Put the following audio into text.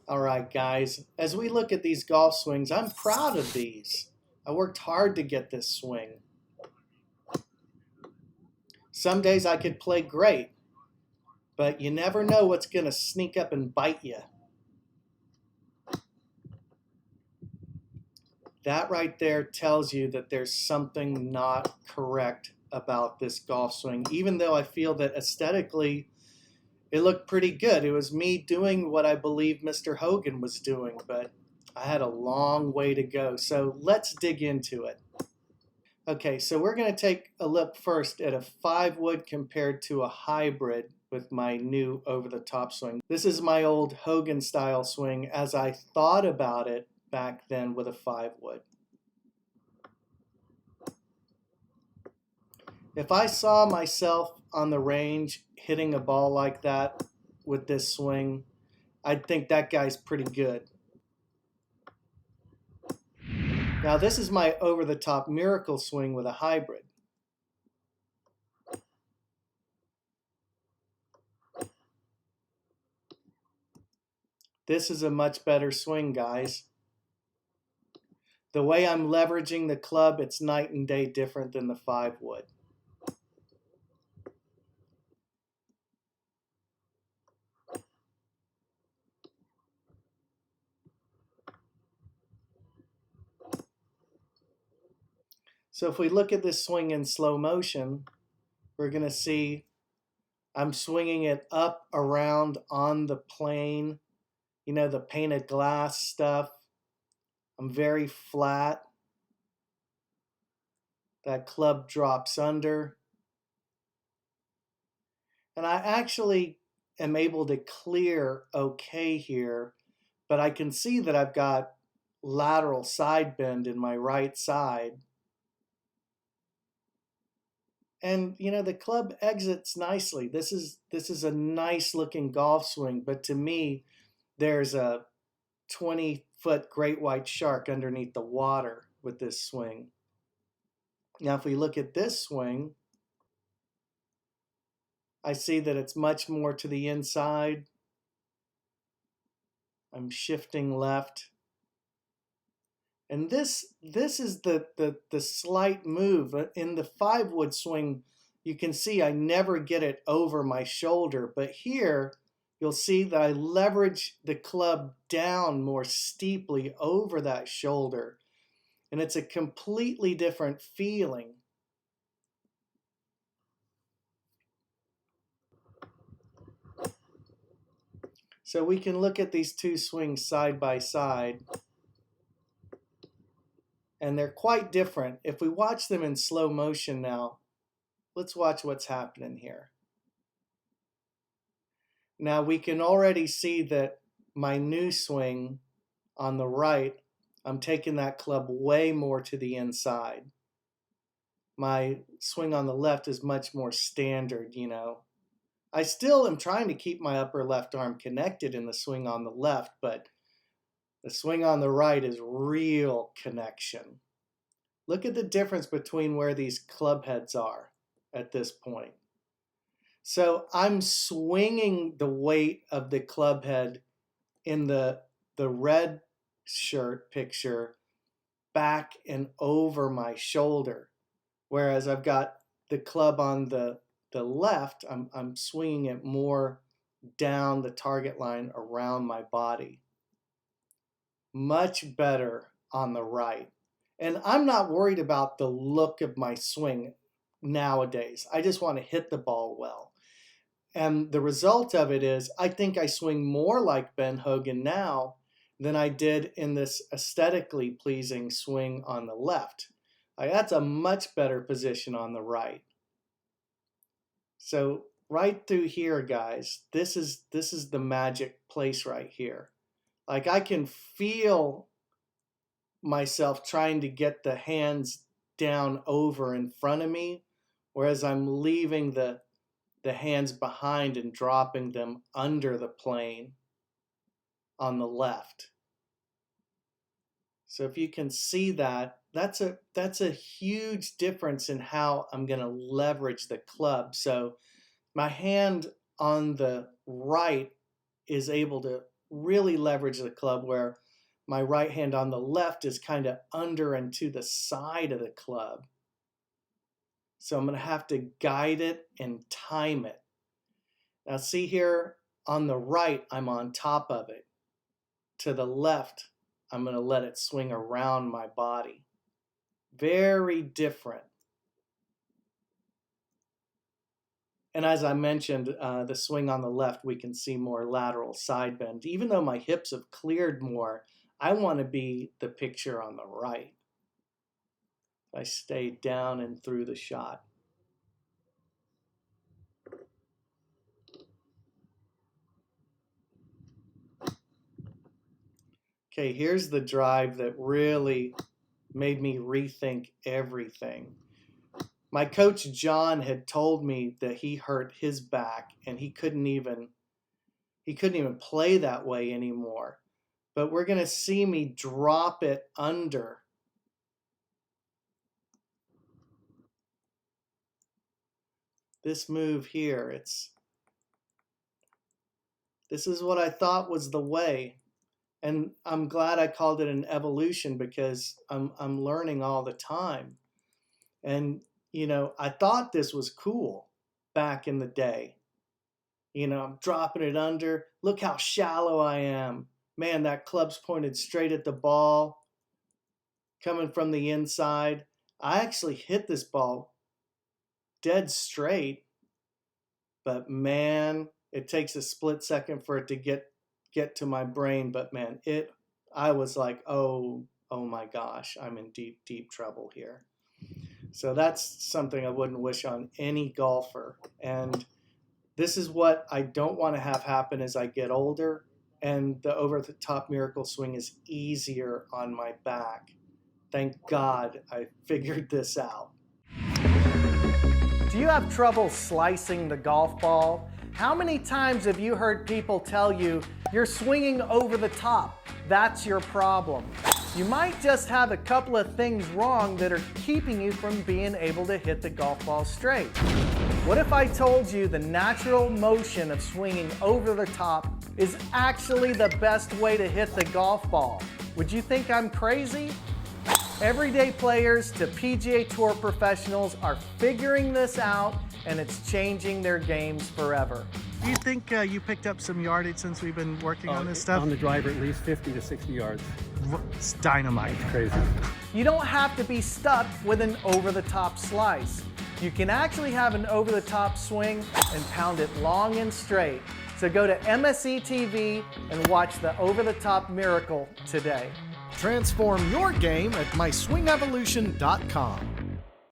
All right, guys, as we look at these golf swings, I'm proud of these. I worked hard to get this swing. Some days I could play great, but you never know what's going to sneak up and bite you. That right there tells you that there's something not correct about this golf swing, even though I feel that aesthetically it looked pretty good. It was me doing what I believe Mr. Hogan was doing, but I had a long way to go. So let's dig into it. Okay, so we're going to take a look first at a 5-wood compared to a hybrid with my new over-the-top swing. This is my old Hogan style swing as I thought about it back then with a 5-wood. If I saw myself on the range hitting a ball like that with this swing, I'd think that guy's pretty good. Now this is my over-the-top miracle swing with a hybrid. This is a much better swing, guys. The way I'm leveraging the club, it's night and day different than the 5-wood. So if we look at this swing in slow motion, we're going to see I'm swinging it up, around, on the plane, you know, the painted glass stuff. I'm very flat. That club drops under. And I actually am able to clear okay here, but I can see that I've got lateral side bend in my right side. And you know, the club exits nicely. This is a nice looking golf swing, but to me there's a 20-foot great white shark underneath the water with this swing. Now if we look at this swing, I see that it's much more to the inside. I'm shifting left. And this is the slight move. In the 5-wood swing, you can see I never get it over my shoulder. But here, you'll see that I leverage the club down more steeply over that shoulder. And it's a completely different feeling. So we can look at these two swings side by side. And they're quite different. If we watch them in slow motion now, let's watch what's happening here. Now we can already see that my new swing on the right, I'm taking that club way more to the inside. My swing on the left is much more standard, you know. I still am trying to keep my upper left arm connected in the swing on the left, but the swing on the right is real connection. Look at the difference between where these club heads are at this point. So I'm swinging the weight of the club head in the red shirt picture back and over my shoulder. Whereas I've got the club on the left, I'm swinging it more down the target line around my body. Much better on the right. And I'm not worried about the look of my swing nowadays. I just want to hit the ball well. And the result of it is I think I swing more like Ben Hogan now than I did in this aesthetically pleasing swing on the left. That's a much better position on the right. So right through here, guys, this is the magic place right here. Like I can feel myself trying to get the hands down over in front of me, whereas I'm leaving the hands behind and dropping them under the plane on the left. So if you can see that, that's a huge difference in how I'm going to leverage the club. So my hand on the right is able to really leverage the club where my right hand on the left is kind of under and to the side of the club. So I'm going to have to guide it and time it. Now see here on the right, I'm on top of it. To the left, I'm going to let it swing around my body. Very different. And as I mentioned, the swing on the left, we can see more lateral side bend. Even though my hips have cleared more, I want to be the picture on the right. I stay down and through the shot. Okay, here's the drive that really made me rethink everything. My coach John had told me that he hurt his back and he couldn't even play that way anymore. But we're going to see me drop it under. This move here, this is what I thought was the way. And I'm glad I called it an evolution because I'm learning all the time. And, you know, I thought this was cool back in the day. You know, I'm dropping it under. Look how shallow I am. Man, that club's pointed straight at the ball, coming from the inside. I actually hit this ball dead straight, but man, it takes a split second for it to get to my brain. But man, I was like, oh my gosh, I'm in deep, deep trouble here. So that's something I wouldn't wish on any golfer. And this is what I don't want to have happen as I get older. And the over-the-top miracle swing is easier on my back. Thank God I figured this out. Do you have trouble slicing the golf ball? How many times have you heard people tell you you're swinging over the top? That's your problem. You might just have a couple of things wrong that are keeping you from being able to hit the golf ball straight. What if I told you the natural motion of swinging over the top is actually the best way to hit the golf ball? Would you think I'm crazy? Everyday players to PGA Tour professionals are figuring this out, and it's changing their games forever. Do you think you picked up some yardage since we've been working on this stuff? On the driver, at least 50 to 60 yards. It's dynamite. It's crazy. You don't have to be stuck with an over-the-top slice. You can actually have an over-the-top swing and pound it long and straight. So go to MSE TV and watch the Over-the-Top Miracle today. Transform your game at myswingevolution.com.